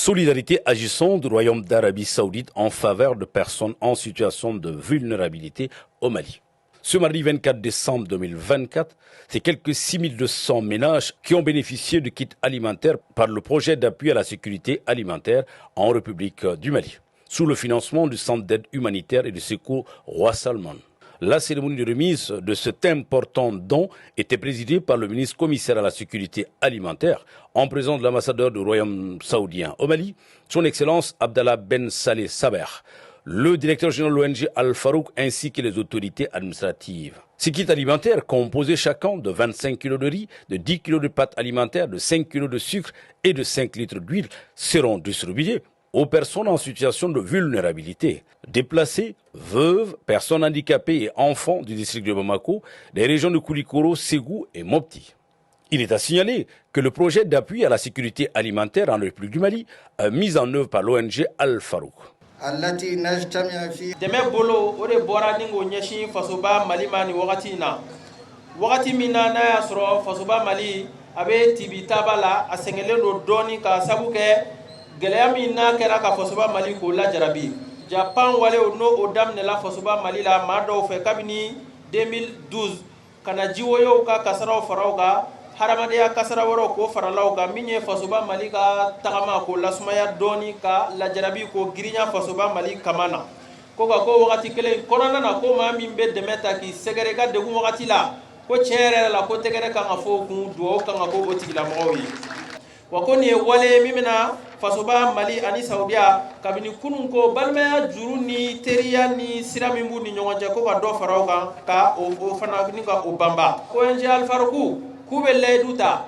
Solidarité agissant du Royaume d'Arabie Saoudite en faveur de personnes en situation de vulnérabilité au Mali. Ce mardi 24 décembre 2024, c'est quelques 6200 ménages qui ont bénéficié de kits alimentaires par le projet d'appui à la sécurité alimentaire en République du Mali, sous le financement du Centre d'aide humanitaire et de secours Roi Salman. La cérémonie de remise de cet important don était présidée par le ministre commissaire à la sécurité alimentaire, en présence de l'ambassadeur du Royaume saoudien au Mali, son Excellence Abdallah Ben Saleh Saber, le directeur général de l'ONG Al-Farouk ainsi que les autorités administratives. Ces kits alimentaires, composés chacun de 25 kg de riz, de 10 kg de pâtes alimentaires, de 5 kg de sucre et de 5 litres d'huile, seront distribués aux personnes en situation de vulnérabilité, déplacées, veuves, personnes handicapées et enfants du district de Bamako, des régions de Koulikoro, Ségou et Mopti. Il est à signaler que le projet d'appui à la sécurité alimentaire en République du Mali est mis en œuvre par l'ONG Al-Farouk. Deme bolo o de bɔra ni ko ɲɛsin fasoba Mali ma ni wagati in na wagati min na n'a y'a sɔrɔ fasoba Mali a bɛ tibitaba la a sɛgɛnlen don dɔɔni ka sabu kɛ gɛlɛya min n'a kɛra ka fasoba Mali k'o lajarabi Japan walew n'o o daminɛla fasoba Mali la maa dɔw fɛ kabini 2012 ka na jiwoyow ka kasaraw faraw kan hadamadenya kasara wɛrɛw k'o faralaw kan min ye fasoba Mali ka tagama k'o lasumaya dɔɔni ka lajarabi k'o girinya fasoba Mali kama na ko ka ko wagati kelen kɔnɔna na ko maa min bɛ dɛmɛ ta k'i sɛgɛrɛ ka degun wagati la ko tiɲɛ yɛrɛ la ko tɛgɛrɛ kan ka fɔ kun dugawu kan ka k'o tigilamɔgɔw ye wa ko nin ye wale min bɛna fasoba Mali ani Saudiya kabini kunun ko balimaya juru ni teriya ni sira min b'u ni ɲɔgɔn cɛ ko ka dɔ fara o kan ka o fana ni ka o banba ONG Al-Farouk k'u bɛ layidu ta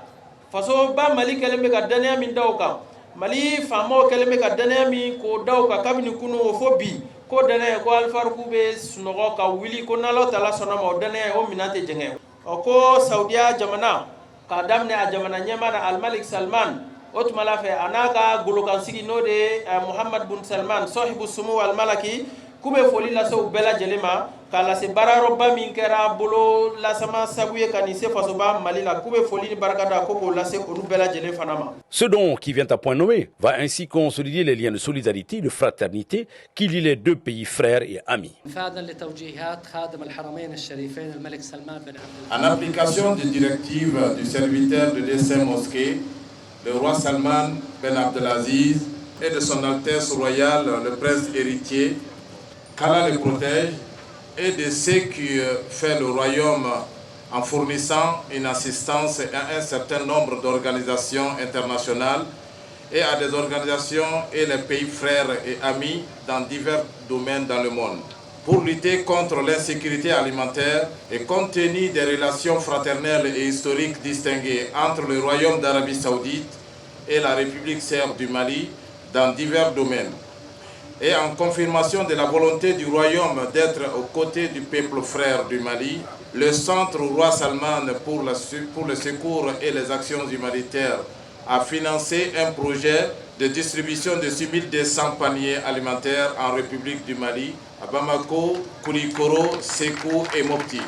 fasoba Mali kɛlen bɛ ka danaya min da o kan Mali faamaw kɛlen bɛ ka danaya min k'o da o kan kabini kunun o fo bi ko danaya ko Al-Farouk bɛ sunɔgɔ ka wuli ko n'Ala Taala sɔnna ma o danaya o minɛn tɛ jɛngɛ ko Saudiya jamana k'a daminɛ a jamana ɲɛmaa na Al-Malik Salman o tuma la fɛ a n'a ka golokansigi n'o de ye Mohammed bin Salman Sahibu Sumu Al-Malaki k'u bɛ foli lase u bɛɛ lajɛlen ma k'a lase baarayɔrɔba min kɛra bolo lasama sabu ye ka nin se fasoba Mali la k'u bɛ foli ni barika da ko k'o lase olu bɛɛ lajɛlen fana ma. Ce don qui vient à point nommé va ainsi consolider les liens de solidarité et de fraternité qui lient les deux pays frères et amis. En application des directives du serviteur de DC Mosquée, le roi Salman Ben Abdelaziz et de son Altesse royale le prince héritier, qu'Allah les protège, et de ce qui fait le royaume en fournissant une assistance à un certain nombre d'organisations internationales et à des organisations et les pays frères et amis dans divers domaines dans le monde. Pour lutter contre l'insécurité alimentaire et compte tenu des relations fraternelles et historiques distinguées entre le Royaume d'Arabie Saoudite et la République serbe du Mali dans divers domaines, et en confirmation de la volonté du Royaume d'être aux côtés du peuple frère du Mali, le Centre Roi Salman pour le secours et les actions humanitaires a financé un projet de distribution de 6200 paniers alimentaires en République du Mali, à Bamako, Koulikoro, Ségou et Mopti,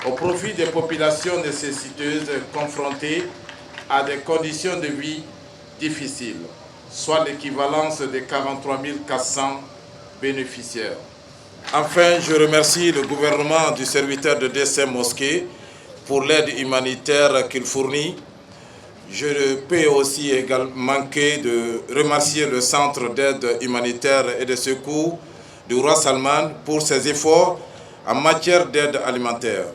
au profit des populations nécessiteuses confrontées à des conditions de vie difficiles, soit l'équivalence de 43 400 bénéficiaires. Enfin, je remercie le gouvernement du serviteur de DC Mosquée pour l'aide humanitaire qu'il fournit. Je ne peux aussi également manquer de remercier le Centre d'aide humanitaire et de secours du roi Salman pour ses efforts en matière d'aide alimentaire.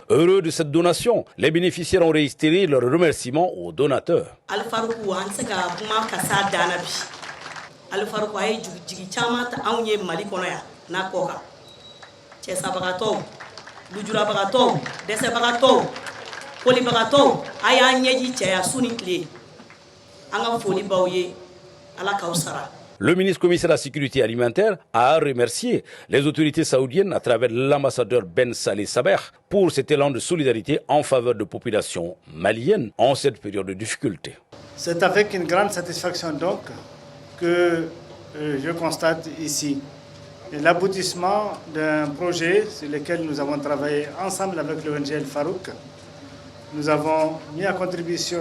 Heureux de cette donation, les bénéficiaires ont réitéré leur remerciement aux donateurs. Al-Farouk ay jigi chama ta anye Mali kono ya na koka chesa bagato lujura bagato dese bagato poli bagato aya nyeji cheya suni kle anga foli bawye ala kausara. Le ministre commissaire à la sécurité alimentaire a remercié les autorités saoudiennes à travers l'ambassadeur Ben Saleh Saber pour cet élan de solidarité en faveur de populations maliennes en cette période de difficulté. C'est avec une grande satisfaction donc que je constate ici l'aboutissement d'un projet sur lequel nous avons travaillé ensemble avec l'ONG Al-Farouk nous avons mis à contribution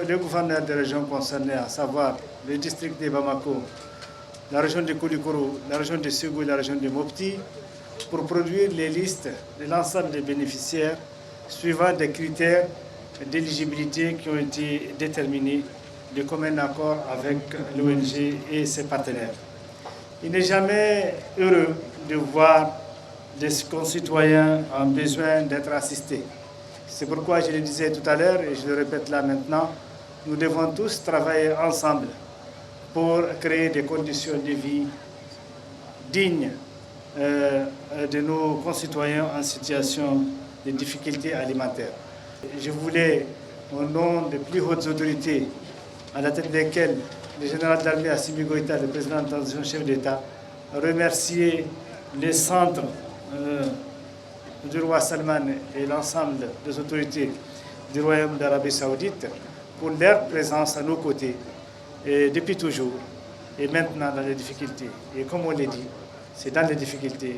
les gouverneurs des régions concernées, à savoir le district de Bamako, la région de Koulikoro, la région de Ségou et la région de Mopti, pour produire les listes de l'ensemble des bénéficiaires suivant des critères d'éligibilité qui ont été déterminés de commun accord avec l'ONG et ses partenaires. Il n'est jamais heureux de voir des concitoyens en besoin d'être assistés. C'est pourquoi je le disais tout à l'heure et je le répète là maintenant, nous devons tous travailler ensemble pour créer des conditions de vie dignes de nos concitoyens en situation de difficultés alimentaires. Je voulais, au nom des plus hautes autorités, à la tête desquelles le général d'armée Assimi Goïta, le président de la transition chef d'État, remercier les centres du roi Salman et l'ensemble des autorités du Royaume d'Arabie Saoudite pour leur présence à nos côtés et depuis toujours et maintenant dans les difficultés. Et comme on l'a dit, c'est dans les difficultés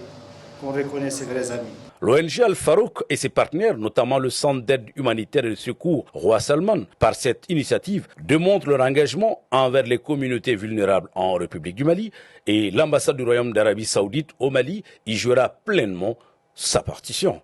qu'on reconnaît ses vrais amis. L'ONG Al-Farouk et ses partenaires, notamment le Centre d'aide humanitaire et de secours Roi Salman, par cette initiative, démontrent leur engagement envers les communautés vulnérables en République du Mali et l'ambassade du Royaume d'Arabie Saoudite au Mali y jouera pleinement sa partition.